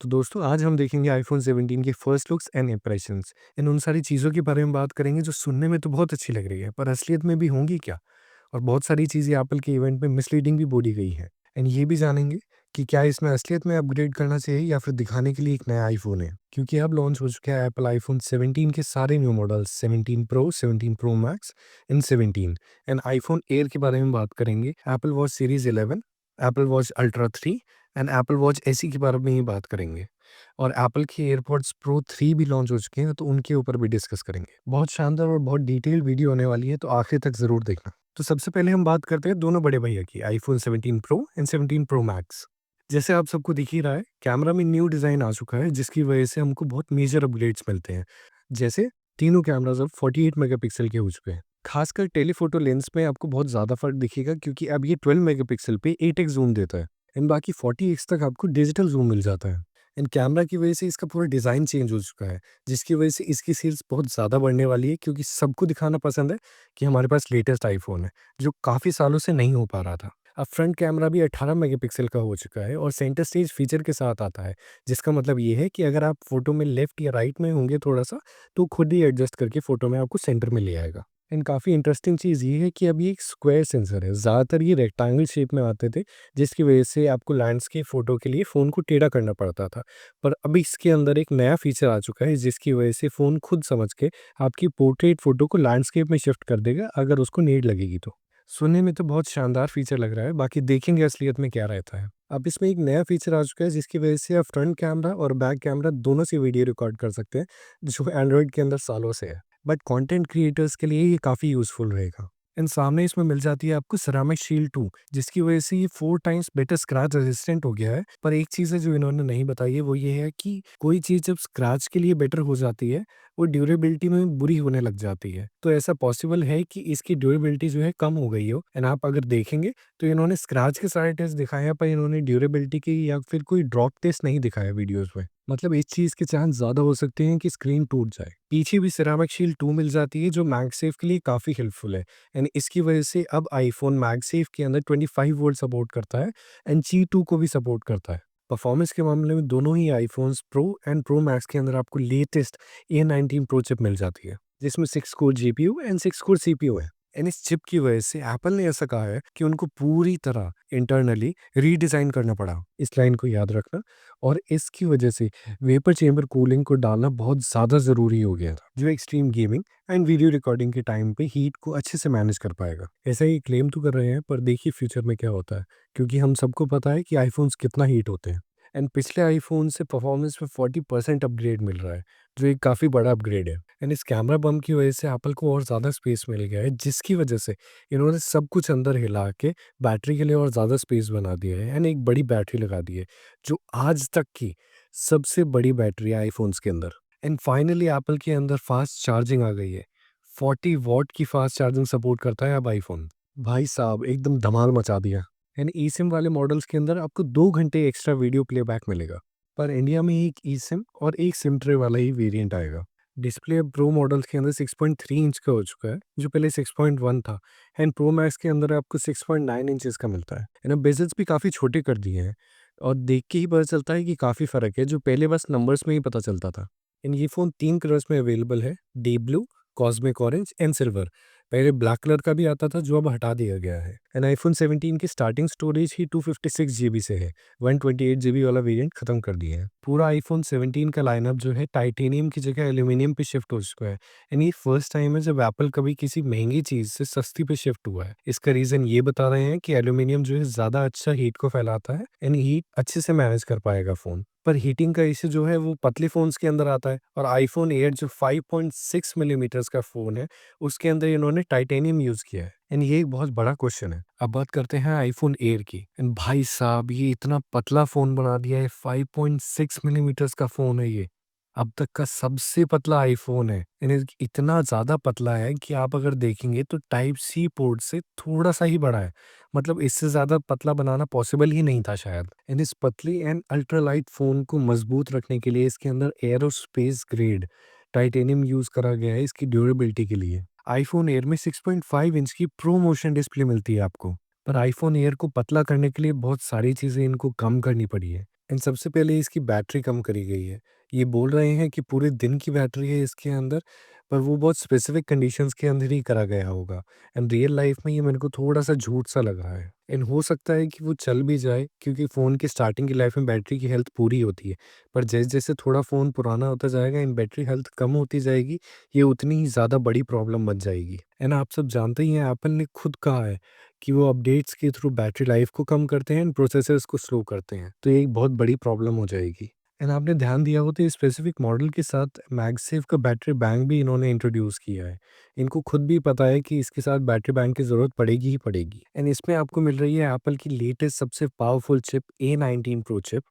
तो दोस्तों आज हम देखेंगे आईफ़ोन 17 के फर्स्ट लुक्स एंड इंप्रेशंस। इन उन सारी चीज़ों के बारे में बात करेंगे जो सुनने में तो बहुत अच्छी लग रही है, पर असलियत में भी होंगी क्या? और बहुत सारी चीज़ें एप्पल के इवेंट में मिसलीडिंग भी बोली गई हैं। एंड ये भी जानेंगे कि क्या इसमें असलियत में अपग्रेड करना चाहिए या फिर दिखाने के लिए एक नया आईफ़ोन है? क्योंकि अब लॉन्च हो चुका है एप्पल आईफ़ोन 17 के सारे new models 17 pro, 17 pro max and 17 and iPhone air के बारे में बात करेंगे, Apple watch series 11, Apple watch ultra 3 and Apple watch SE के बारे में ही बात करेंगे। और एप्पल के एयरपॉड्स प्रो 3 भी लॉन्च हो चुके हैं, तो उनके ऊपर भी डिस्कस करेंगे। बहुत शानदार और बहुत डिटेल्ड वीडियो होने वाली है, तो आखिर तक ज़रूर देखना। तो सबसे पहले हम बात करते हैं दोनों बड़े भैया की, iPhone 17 pro and 17 pro max. जैसे आप सबको दिख ही रहा है, कैमरा में न्यू डिज़ाइन आ चुका है, जिसकी वजह से हमको बहुत मेजर अपग्रेड्स मिलते हैं। जैसे तीनों कैमरास अब 48 मेगापिक्सल के हो चुके हैं। खासकर टेलीफोटो लेंस में आपको बहुत ज़्यादा फ़र्क दिखेगा, क्योंकि अब ये 12 मेगापिक्सल पे 8x ज़ूम देता है एंड बाकी 40x तक आपको डिजिटल ज़ूम मिल जाता है। एंड कैमरा की वजह से इसका पूरा डिज़ाइन चेंज हो चुका है, जिसकी वजह से इसकी सेल्स बहुत ज़्यादा बढ़ने वाली है, क्योंकि सबको दिखाना पसंद है कि हमारे पास लेटेस्ट आईफ़ोन है, जो काफ़ी सालों से नहीं हो पा रहा था। अब फ्रंट कैमरा भी 18 मेगापिक्सल का हो चुका है और सेंटर स्टेज फीचर के साथ आता है, जिसका मतलब ये है कि अगर आप फ़ोटो में लेफ्ट या राइट में होंगे थोड़ा-सा, तो खुद ही एडजस्ट करके फ़ोटो में आपको सेंटर में ले आएगा। एंड काफ़ी इंटरेस्टिंग चीज़ ये है कि अब ये एक स्क्वायर सेंसर है, ज़्यादातर ये रेक्टेंगल शेप में आते थे, जिसकी वजह से आपको लैंडस्केप फ़ोटो के लिए फ़ोन को टेढ़ा करना पड़ता था। पर अब इसके अंदर एक नया फीचर आ चुका है, जिसकी वजह से फ़ोन खुद समझ के आपकी पोर्ट्रेट फ़ोटो को लैंडस्केप में शिफ्ट कर देगा, अगर उसको नीड लगेगी तो। सुनने में तो बहुत शानदार फीचर लग रहा है, बाकी देखेंगे असलियत में क्या रहता है। अब इसमें एक नया फीचर आ चुका है, जिसकी वजह से आप फ्रंट कैमरा और बैक कैमरा दोनों से वीडियो रिकॉर्ड कर सकते हैं, जो एंड्रॉयड के अंदर सालों से है। बट कंटेंट क्रिएटर्स के लिए ये काफ़ी यूज़फुल रहेगा। एंड सामने इसमें मिल जाती है आपको सेरामिक शील्ड 2, जिसकी वजह से ये 4 टाइम्स बेटर स्क्रैच रेजिस्टेंट हो गया है। पर एक चीज़ है जो इन्होंने नहीं बताई है, वो ये है कि कोई चीज़ जब स्क्रैच के लिए बेटर हो जाती है, वो ड्यूरेबिलिटी में बुरी होने लग जाती है। तो ऐसा पॉसिबल है कि इसकी ड्यूरेबिलिटी जो है कम हो गई हो। एंड आप अगर देखेंगे तो इन्होंने स्क्रैच के सारे टेस्ट दिखाए हैं, पर इन्होंने ड्यूरेबिलिटी की या फिर कोई ड्रॉप टेस्ट नहीं दिखाया वीडियोज़ में। मतलब इस चीज़ के चांस ज़्यादा हो सकते हैं कि स्क्रीन टूट जाए। पीछे भी सेरामिक शील्ड 2 मिल जाती है, जो मैगसेफ के लिए काफ़ी हेल्पफुल है। एंड इसकी वजह से अब आईफ़ोन मैगसेफ के अंदर 25 वोल्ट सपोर्ट करता है एंड ची 2 को भी सपोर्ट करता है। परफॉर्मेंस के मामले में दोनों ही iPhones pro and pro max के अंदर आपको लेटेस्ट A19 प्रो चिप मिल जाती है, जिसमें 6 core GPU and 6 core CPU है। एंड इस चिप की वजह से एप्पल ने ऐसा कहा है कि उनको पूरी तरह इंटरनली रीडिज़ाइन करना पड़ा। इस लाइन को याद रखना। और इसकी वजह से वेपर चेंबर कूलिंग को डालना बहुत ज़्यादा ज़रूरी हो गया था, जो extreme gaming and video recording के टाइम पे हीट को अच्छे से मैनेज कर पाएगा। ऐसा ही क्लेम तो कर रहे हैं, पर देखिए फ्यूचर में क्या होता है, क्योंकि हम सबको पता है कि आईफ़ोन्स कितना हीट होते हैं। एंड पिछले आईफ़ोन से परफॉर्मेंस में 40% अपग्रेड मिल रहा है, जो एक काफ़ी बड़ा अपग्रेड है। एंड इस कैमरा बम्प की वजह से एप्पल को और ज़्यादा स्पेस मिल गया है, जिसकी वजह से इन्होंने सब कुछ अंदर हिला के बैटरी के लिए और ज़्यादा स्पेस बना दिया है एंड एक बड़ी बैटरी लगा दी है, जो आज तक की सबसे बड़ी बैटरी है आईफ़ोन्स के अंदर। एंड फाइनली एप्पल के अंदर फ़ास्ट चार्जिंग आ गई है। 40 वॉट की फ़ास्ट चार्जिंग सपोर्ट करता है अब आईफ़ोन। भाई साहब एकदम धमाल मचा दिया। एंड eSIM वाले मॉडल्स के अंदर आपको 2 घंटे एक्स्ट्रा वीडियो प्लेबैक मिलेगा। पर इंडिया में एक eSIM और एक सिम ट्रे वाला ही वेरिएंट आएगा। डिस्प्ले अब प्रो मॉडल्स के अंदर 6.3 इंच का हो चुका है, जो पहले 6.1 था। एंड प्रो मैक्स के अंदर आपको 6.9 इंचेस का मिलता है। एंड अब बेजल्स भी काफ़ी छोटे कर दिए हैं और देख के ही पता चलता है कि काफ़ी फ़र्क है, जो पहले बस नंबर्स में ही पता चलता था। एंड ये फ़ोन 3 कलर्स में अवेलेबल है, deep blue, cosmic orange and silver. पहले ब्लैक कलर का भी आता था, जो अब हटा दिया गया है। एंड आईफ़ोन 17 की स्टार्टिंग स्टोरेज ही 256 जीबी से है, 128 जीबी वाला वेरिएंट खत्म कर दिया है। पूरा आईफ़ोन 17 का लाइनअप जो है टाइटेनियम की जगह एल्यूमीनियम पे शिफ्ट हो चुका है। एंड ये फर्स्ट टाइम है जब एप्पल कभी किसी महंगी चीज़ से सस्ती पे शिफ्ट हुआ है। इसका रीज़न ये बता रहे हैं कि एल्यूमीनियम जो है ज़्यादा अच्छा हीट को फैलाता है एंड हीट अच्छे से मैनेज कर पाएगा फ़ोन। पर हीटिंग का इश्यू जो है वो पतले फ़ोन्स के अंदर आता है, और आईफ़ोन एयर जो 5.6 मिलीमीटर्स का फ़ोन है, उसके अंदर इन्होंने टाइटेनियम यूज़ किया है। एंड ये एक बहुत बड़ा क्वेश्चन है। अब बात करते हैं आईफ़ोन एयर की। एंड भाई साहब ये इतना पतला फ़ोन बना दिया है, 5.6 मिलीमीटर्स का फ़ोन है ये। अब तक का सबसे पतला आईफ़ोन है। यानी इतना ज़्यादा पतला है कि आप अगर देखेंगे तो टाइप सी पोर्ट से थोड़ा-सा ही बड़ा है। मतलब इससे ज़्यादा पतला बनाना पॉसिबल ही नहीं था शायद। एंड इस पतली एंड अल्ट्रा लाइट फ़ोन को मज़बूत रखने के लिए इसके अंदर एयरोस्पेस ग्रेड टाइटेनियम यूज़ करा गया है इसकी ड्यूरेबिलिटी के लिए। आईफ़ोन एयर में 6.5 इंच की प्रो मोशन डिस्प्ले मिलती है आपको। पर आईफ़ोन एयर को पतला करने के लिए बहुत सारी चीज़ें इनको कम करनी पड़ी है। एंड सबसे पहले इसकी बैटरी कम करी गई है। ये बोल रहे हैं कि पूरे दिन की बैटरी है इसके अंदर, पर वो बहुत स्पेसिफिक कंडीशंस के अंदर ही करा गया होगा। एंड रियल लाइफ में ये मेरे को थोड़ा-सा झूठ-सा लगा है। एंड हो सकता है कि वो चल भी जाए, क्योंकि फ़ोन की स्टार्टिंग की लाइफ में बैटरी की हेल्थ पूरी होती है। पर जैसे-जैसे थोड़ा फ़ोन पुराना होता जाएगा एंड बैटरी हेल्थ कम होती जाएगी, ये उतनी ही ज़्यादा बड़ी प्रॉब्लम बन जाएगी। एंड आप सब जानते ही हैं, एप्पल ने खुद कहा है कि वो अपडेट्स के थ्रू बैटरी लाइफ को कम करते हैं एंड प्रोसेसर्स को स्लो करते हैं। तो ये एक बहुत बड़ी प्रॉब्लम हो जाएगी। एंड आपने ध्यान दिया हो तो इस स्पेसिफिक मॉडल के साथ मैगसेफ का बैटरी बैंक भी इन्होंने इंट्रोड्यूस किया है। इनको खुद भी पता है कि इसके साथ बैटरी बैंक की ज़रूरत पड़ेगी ही पड़ेगी। एंड इसमें आपको मिल रही है एप्पल की लेटेस्ट सबसे powerful chip A19 pro chip,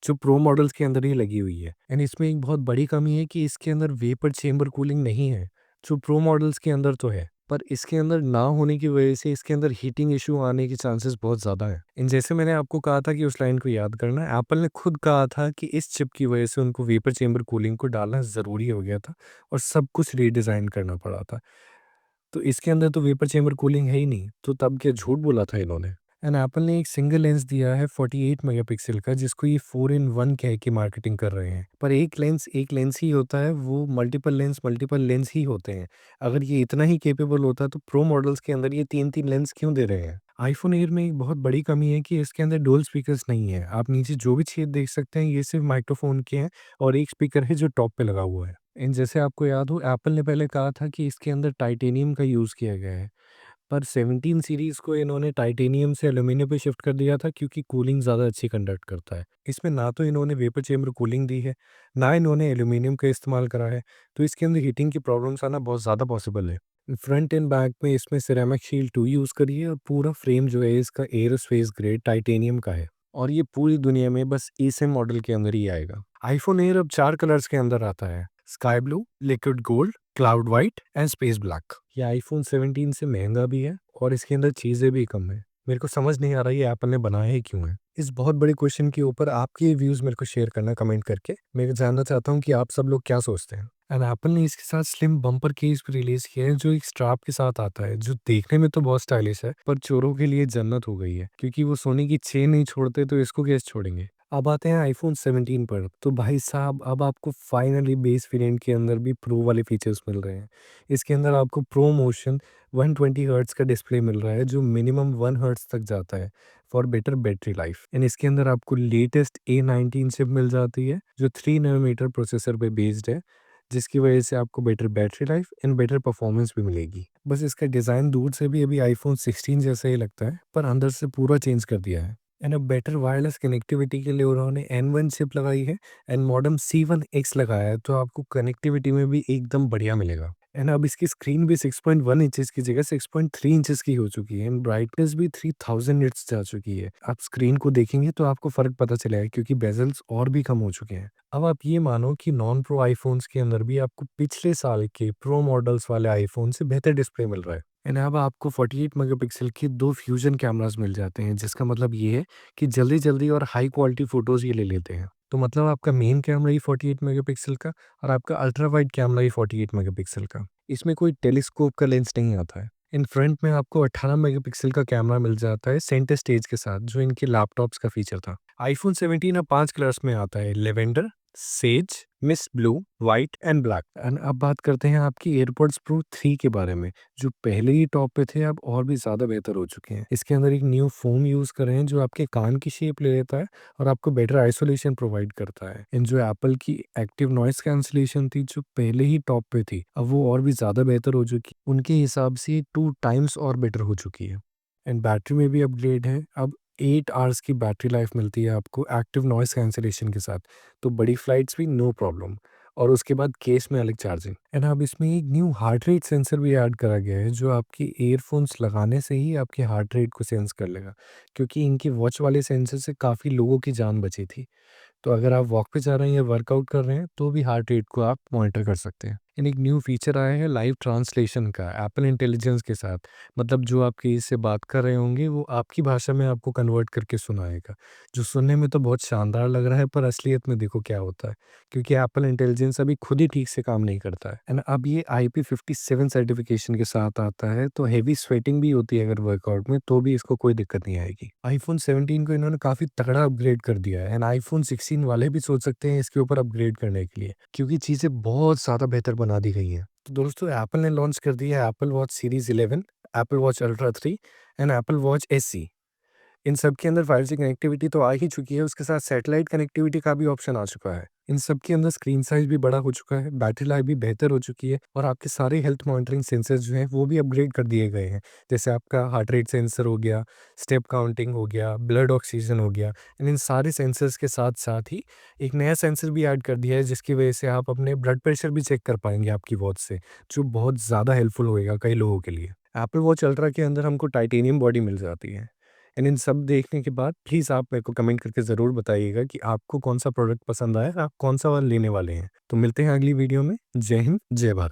जो प्रो मॉडल्स के अंदर ही लगी हुई है। एंड इसमें एक बहुत बड़ी कमी है कि इसके अंदर वेपर चेंबर कूलिंग नहीं है, जो प्रो मॉडल्स के अंदर तो है। पर इसके अंदर ना होने की वजह से इसके अंदर हीटिंग इशू आने के चांसेस बहुत ज़्यादा हैं। इन जैसे मैंने आपको कहा था कि उस लाइन को याद करना, एप्पल ने खुद कहा था कि इस चिप की वजह से उनको वेपर चेंबर कूलिंग को डालना ज़रूरी हो गया था और सब कुछ रीडिज़ाइन करना पड़ा था। तो इसके अंदर तो वेपर चेंबर कूलिंग है ही नहीं, तो तब क्या झूठ बोला था इन्होंने? एंड एप्पल ने एक सिंगल लेंस दिया है 48 मेगापिक्सल का, जिसको ये 4 इन 1 कह के मार्केटिंग कर रहे हैं। पर एक लेंस ही होता है, वो मल्टीपल लेंस ही होते हैं। अगर ये इतना ही कैपेबल होता तो प्रो मॉडल्स के अंदर ये 3-3 लेंस क्यों दे रहे हैं? आईफ़ोन एयर में एक बहुत बड़ी कमी है कि इसके अंदर डुअल स्पीकर्स नहीं है। आप नीचे जो भी छेद देख सकते हैं, ये सिर्फ़ माइक्रोफ़ोन के हैं और एक स्पीकर है जो टॉप पे लगा हुआ है। एंड जैसे आपको याद हो, एप्पल ने पहले कहा था कि इसके अंदर टाइटेनियम का यूज़ किया गया है। पर 17 सीरीज़ को इन्होंने टाइटेनियम से एल्यूमीनियम पे शिफ्ट कर दिया था, क्योंकि कूलिंग ज़्यादा अच्छी कंडक्ट करता है। इसमें ना तो इन्होंने वेपर चेंबर कूलिंग दी है, ना इन्होंने एल्यूमीनियम का इस्तेमाल करा है, तो इसके अंदर हीटिंग की प्रॉब्लम्स आना बहुत ज़्यादा पॉसिबल है। फ्रंट एंड बैक में इसमें सिरेमिक शील्ड 2 यूज़ करी है और पूरा फ्रेम जो है इसका एयरोस्पेस ग्रेड टाइटेनियम का है और ये पूरी दुनिया में बस इसी मॉडल के अंदर ही आएगा। आईफ़ोन एयर अब 4 कलर्स के अंदर आता है: sky blue, liquid gold, cloud white and space black. ये आईफ़ोन 17 से महँगा भी है और इसके अंदर चीज़ें भी कम हैं। मेरे को समझ नहीं आ रहा ये एप्पल ने बनाया ही क्यों है? इस बहुत बड़े क्वेश्चन के ऊपर आपके व्यूज़ मेरे को शेयर करना कमेंट करके। मैं जानना चाहता हूँ कि आप सब लोग क्या सोचते हैं? एंड एप्पल ने इसके साथ स्लिम बम्पर केस भी रिलीज़ किया है, जो एक स्ट्रैप के साथ आता है, जो देखने में तो बहुत स्टाइलिश है, पर चोरों के लिए जन्नत हो गई है, क्योंकि वो सोने की चेन नहीं छोड़ते तो इसको कैसे छोड़ेंगे? अब आते हैं आईफ़ोन 17 पर। तो भाई साहब, अब आपको फाइनली बेस वेरिएंट के अंदर भी प्रो वाले फीचर्स मिल रहे हैं। इसके अंदर आपको प्रो मोशन 120 हर्ट्ज़ का डिस्प्ले मिल रहा है, जो मिनिमम 1 हर्ट्ज़ तक जाता है for better battery life. And इसके अंदर आपको लेटेस्ट A19 चिप मिल जाती है, जो 3 नैनोमीटर प्रोसेसर पे बेस्ड है, जिसकी वजह से आपको better battery life and better performance भी मिलेगी। बस इसका डिज़ाइन दूर से भी अभी आईफ़ोन 16 जैसा ही लगता है, पर अंदर से पूरा चेंज कर दिया है। एंड अब बेटर वायरलेस कनेक्टिविटी के लिए उन्होंने N1 चिप लगाई है एंड मॉडेम C1X लगाया है, तो आपको कनेक्टिविटी में भी एकदम बढ़िया मिलेगा। एंड अब इसकी स्क्रीन भी 6.1 इंचेस की जगह 6.3 इंचेस की हो चुकी है एंड ब्राइटनेस भी 3000 निट्स जा चुकी है। आप स्क्रीन को देखेंगे तो आपको फ़र्क पता चलेगा, क्योंकि बेजल्स और भी कम हो चुके हैं। अब आप ये मानो कि नॉन प्रो आईफ़ोन्स के अंदर भी आपको पिछले साल के प्रो मॉडल्स वाले आईफ़ोन से बेहतर डिस्प्ले मिल रहा है। एंड अब आपको 48 मेगापिक्सल के 2 फ्यूजन कैमरास मिल जाते हैं, जिसका मतलब ये है कि जल्दी-जल्दी और हाई क्वालिटी फ़ोटोज़ ये ले लेते हैं। तो मतलब आपका मेन कैमरा ही 48 मेगापिक्सल का और आपका अल्ट्रा वाइड कैमरा ही 48 मेगापिक्सल का। इसमें कोई टेलीस्कोप का लेंस नहीं आता है। इन फ्रंट में आपको 18 मेगापिक्सल का कैमरा मिल जाता है सेंटर स्टेज के साथ, जो इनके लैपटॉप्स का फीचर था। आईफ़ोन 17 अब 5 कलर्स में आता है: lavender, says, mist blue, white and black. And अब बात करते हैं आपकी एयरपॉड्स प्रो 3 के बारे में, जो पहले ही टॉप पे थे, अब और भी ज़्यादा बेहतर हो चुके हैं। इसके अंदर एक न्यू फ़ोम यूज़ कर रहे हैं, जो आपके कान की शेप ले लेता है और आपको बेटर आइसोलेशन प्रोवाइड करता है। एंड जो एप्पल की एक्टिव नॉइस कैंसलेशन थी, जो पहले ही टॉप पे थी, अब वो और भी ज़्यादा बेहतर हो चुकी है। उनके हिसाब से 2 टाइम्स और बेटर हो चुकी है। एंड बैटरी में भी अपग्रेड है। अब 8 आवर्स की बैटरी लाइफ मिलती है आपको एक्टिव नॉइस कैंसलेशन के साथ, तो बड़ी फ्लाइट्स भी नो प्रॉब्लम। और उसके बाद केस में अलग चार्जिंग। एंड अब इसमें एक न्यू हार्ट रेट सेंसर भी ऐड करा गया है, जो आपके ईयरफोन्स लगाने से ही आपके हार्ट रेट को सेंस कर लेगा, क्योंकि इनके वॉच वाले सेंसर से काफ़ी लोगों की जान बची थी। तो अगर आप वॉक पे जा रहे हैं या वर्कआउट कर रहे हैं, तो भी हार्ट रेट को आप मॉनिटर कर सकते हैं। एंड एक न्यू फीचर आया है लाइव ट्रांसलेशन का एप्पल इंटेलिजेंस के साथ। मतलब जो आप किसी से बात कर रहे होंगे वो आपकी भाषा में आपको कन्वर्ट करके सुनाएगा, जो सुनने में तो बहुत शानदार लग रहा है, पर असलियत में देखो क्या होता है, क्योंकि एप्पल इंटेलिजेंस अभी खुद ही ठीक से काम नहीं करता है। एंड अब ये IP57 सर्टिफिकेशन के साथ आता है, तो हेवी स्वेटिंग भी होती है अगर वर्कआउट में, तो भी इसको कोई दिक्कत नहीं आएगी। आईफोन 17 को इन्होंने काफ़ी तगड़ा अपग्रेड कर दिया है, एंड आईफोन 16 वाले भी सोच सकते हैं इसके ऊपर अपग्रेड करने के लिए, क्योंकि चीज़ें बहुत ज़्यादा बेहतर बना दी गई हैं। तो दोस्तों, एप्पल ने लॉन्च कर दिया है Apple watch series 11, Apple watch ultra 3 and Apple watch SE. इन सब के अंदर 5G कनेक्टिविटी तो आ ही चुकी है, उसके साथ सैटेलाइट कनेक्टिविटी का भी ऑप्शन आ चुका है। इन सब के अंदर स्क्रीन साइज़ भी बड़ा हो चुका है, बैटरी लाइफ भी बेहतर हो चुकी है, और आपके सारे हेल्थ मॉनिटरिंग सेंसर्स जो हैं, वो भी अपग्रेड कर दिए गए हैं। जैसे आपका हार्ट रेट सेंसर हो गया, स्टेप काउंटिंग हो गया, ब्लड ऑक्सीजन हो गया। एंड इन सारे सेंसर्स के साथ-साथ ही एक नया सेंसर भी ऐड कर दिया है, जिसकी वजह से आप अपने ब्लड प्रेशर भी चेक कर पाएँगे आपकी वॉच से, जो बहुत ज़्यादा हेल्पफुल होएगा कई लोगों के लिए। एप्पल वॉच अल्ट्रा के अंदर हमको टाइटेनियम बॉडी मिल जाती है। एंड इन सब देखने के बाद प्लीज़ आप मेरे को कमेंट करके ज़रूर बताइएगा कि आपको कौन-सा प्रोडक्ट पसंद आया, आप कौन-सा वाला लेने वाले हैं। तो मिलते हैं अगली वीडियो में। जय हिंद, जय भारत।